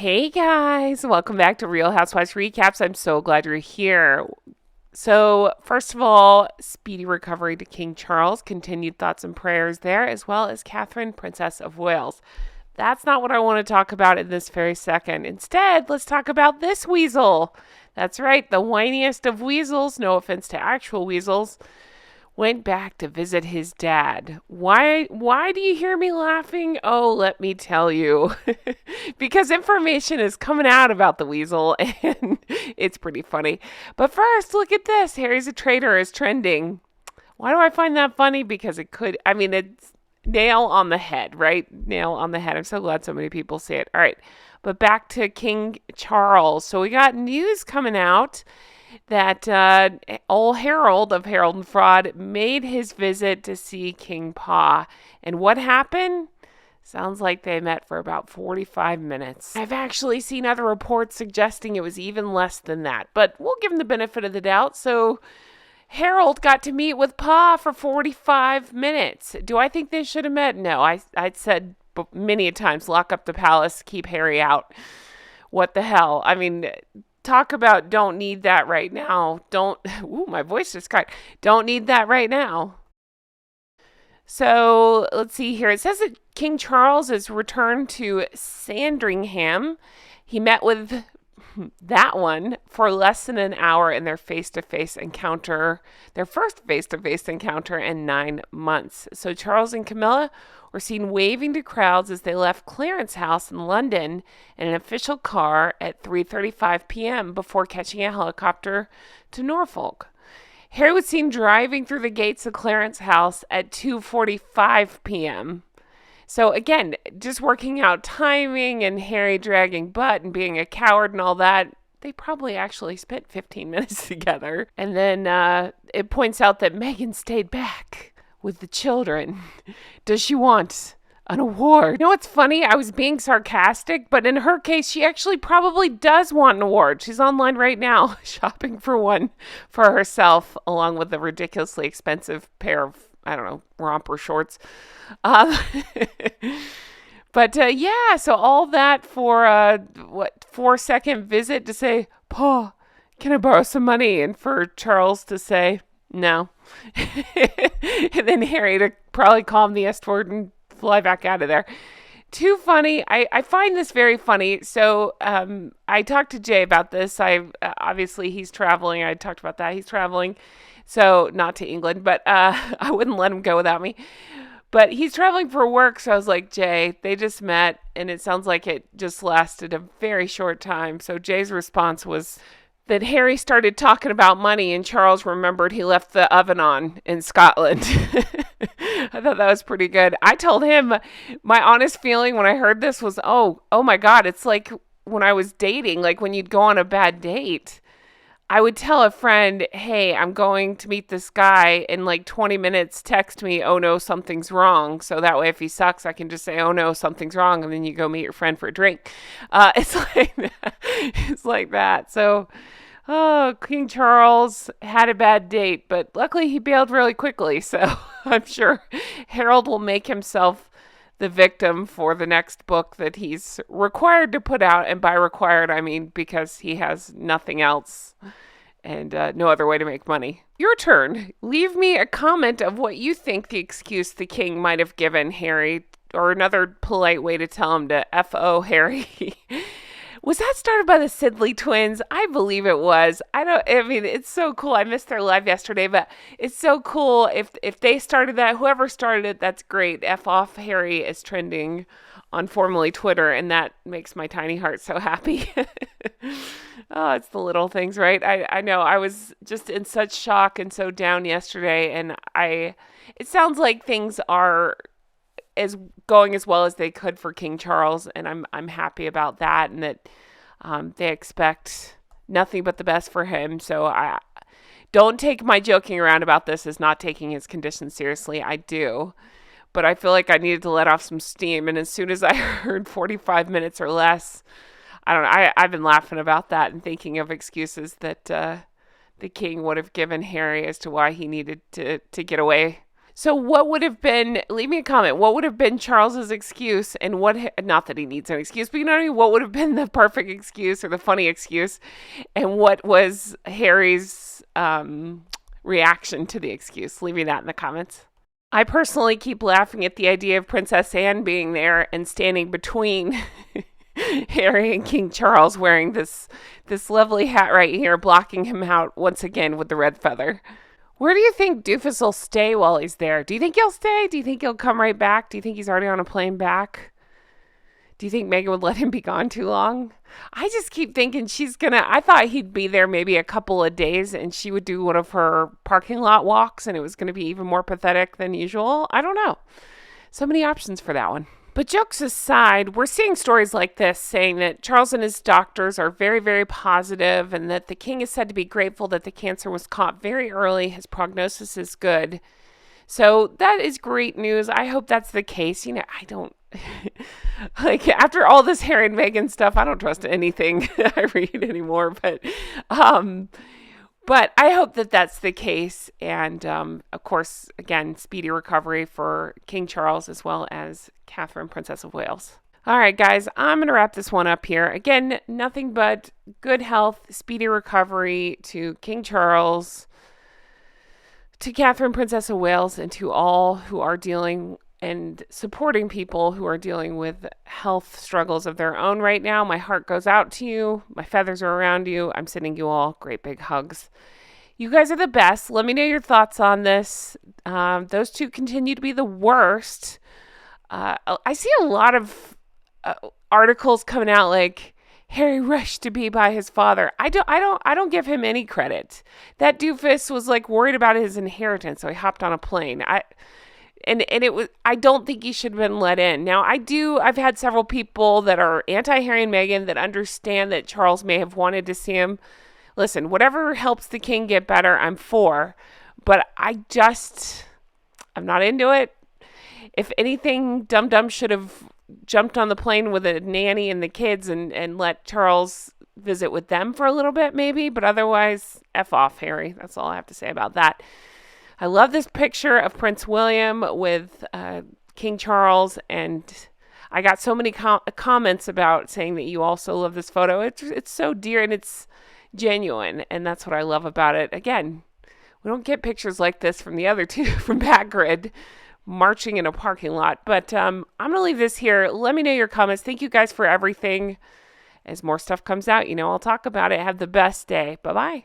Hey guys, welcome back to Real Housewives Recaps. I'm so glad you're here. So, first of all, speedy recovery to King Charles, continued thoughts and prayers there, as well as Catherine, Princess of Wales. That's not what I want to talk about in this very second. Instead, let's talk about this weasel. That's right, the whiniest of weasels, no offense to actual weasels, went back to visit his dad. Why do you hear me laughing? Oh, let me tell you. Because information is coming out about the weasel and it's pretty funny. But first, look at this. Harry's a traitor is trending. Why do I find that funny? Because it's nail on the head, right? Nail on the head. I'm so glad so many people see it. All right. But back to King Charles. So we got news coming out that old Harold of Harold and Fraud made his visit to see King Pa. And what happened? Sounds like they met for about 45 minutes. I've actually seen other reports suggesting it was even less than that, but we'll give him the benefit of the doubt. So Harold got to meet with Pa for 45 minutes. Do I think they should have met? No, I'd said many a times, lock up the palace, keep Harry out. What the hell? I mean, talk about don't need that right now. My voice just cracked. Don't need that right now. So let's see here. It says that King Charles is returned to Sandringham. He met with that one for less than an hour in their face-to-face encounter, their first face-to-face encounter in 9 months. So Charles and Camilla were seen waving to crowds as they left Clarence House in London in an official car at 3:35 p.m. before catching a helicopter to Norfolk. Harry was seen driving through the gates of Clarence House at 2:45 p.m. So again, just working out timing and Harry dragging butt and being a coward and all that, they probably actually spent 15 minutes together. And then it points out that Meghan stayed back with the children. Does she want an award? You know what's funny? I was being sarcastic, but in her case, she actually probably does want an award. She's online right now shopping for one for herself, along with a ridiculously expensive pair of, I don't know, romper shorts. Um, but yeah, so all that for 4 second visit to say, "Pa, can I borrow some money?" And for Charles to say no, and then Harry to probably calm the escort and fly back out of there. Too funny. I find this very funny. So I talked to Jay about this. Obviously he's traveling. I talked about that. He's traveling, so not to England, but I wouldn't let him go without me. But he's traveling for work, so I was like, Jay, they just met, and it sounds like it just lasted a very short time. So Jay's response was that Harry started talking about money, and Charles remembered he left the oven on in Scotland. I thought that was pretty good. I told him my honest feeling when I heard this was, oh my God, it's like when I was dating, like when you'd go on a bad date. I would tell a friend, hey, I'm going to meet this guy in like 20 minutes, text me, oh no, something's wrong. So that way if he sucks, I can just say, oh no, something's wrong. And then you go meet your friend for a drink. It's like, it's like that. So, King Charles had a bad date, but luckily he bailed really quickly. So I'm sure Harold will make himself the victim for the next book that he's required to put out. And by required, I mean because he has nothing else and no other way to make money. Your turn. Leave me a comment of what you think the excuse the king might have given Harry, or another polite way to tell him to F.O. Harry. Was that started by the Sidley twins? I believe it was. I mean, it's so cool. I missed their live yesterday, but it's so cool. If they started that, whoever started it, that's great. F off Harry is trending on formerly Twitter, and that makes my tiny heart so happy. Oh, it's the little things, right? I know. I was just in such shock and so down yesterday, and it sounds like things are is going as well as they could for King Charles, and I'm happy about that, and that they expect nothing but the best for him. So I don't take my joking around about this as not taking his condition seriously. I do, but I feel like I needed to let off some steam, and as soon as I heard 45 minutes or less, I don't know. I've been laughing about that and thinking of excuses that the king would have given Harry as to why he needed to get away So what would have been, leave me a comment, what would have been Charles's excuse and what, not that he needs an excuse, but you know what I mean? What would have been the perfect excuse or the funny excuse? And what was Harry's reaction to the excuse? Leave me that in the comments. I personally keep laughing at the idea of Princess Anne being there and standing between Harry and King Charles wearing this lovely hat right here, blocking him out once again with the red feather. Where do you think Doofus will stay while he's there? Do you think he'll stay? Do you think he'll come right back? Do you think he's already on a plane back? Do you think Meghan would let him be gone too long? I just keep thinking I thought he'd be there maybe a couple of days and she would do one of her parking lot walks and it was going to be even more pathetic than usual. I don't know. So many options for that one. But jokes aside, we're seeing stories like this saying that Charles and his doctors are very, very positive and that the king is said to be grateful that the cancer was caught very early. His prognosis is good. So that is great news. I hope that's the case. You know, I don't like after all this Harry and Meghan stuff, I don't trust anything I read anymore. But I hope that that's the case. And of course, again, speedy recovery for King Charles as well as Catherine, Princess of Wales. All right, guys, I'm going to wrap this one up here. Again, nothing but good health, speedy recovery to King Charles, to Catherine, Princess of Wales, and to all who are dealing and supporting people who are dealing with health struggles of their own right now. My heart goes out to you. My feathers are around you. I'm sending you all great big hugs. You guys are the best. Let me know your thoughts on this. Those two continue to be the worst. I see a lot of articles coming out like Harry rushed to be by his father. I don't give him any credit. That doofus was like worried about his inheritance, so he hopped on a plane. I don't think he should have been let in. Now I've had several people that are anti-Harry and Meghan that understand that Charles may have wanted to see him. Listen, whatever helps the king get better, I'm for. But I'm not into it. If anything, Dum Dum should have jumped on the plane with a nanny and the kids and let Charles visit with them for a little bit maybe. But otherwise, F off, Harry. That's all I have to say about that. I love this picture of Prince William with King Charles, and I got so many comments about saying that you also love this photo. It's so dear and it's genuine, and that's what I love about it. Again, we don't get pictures like this from the other two from Backgrid marching in a parking lot. But I'm going to leave this here. Let me know your comments. Thank you guys for everything. As more stuff comes out, I'll talk about it. Have the best day. Bye-bye.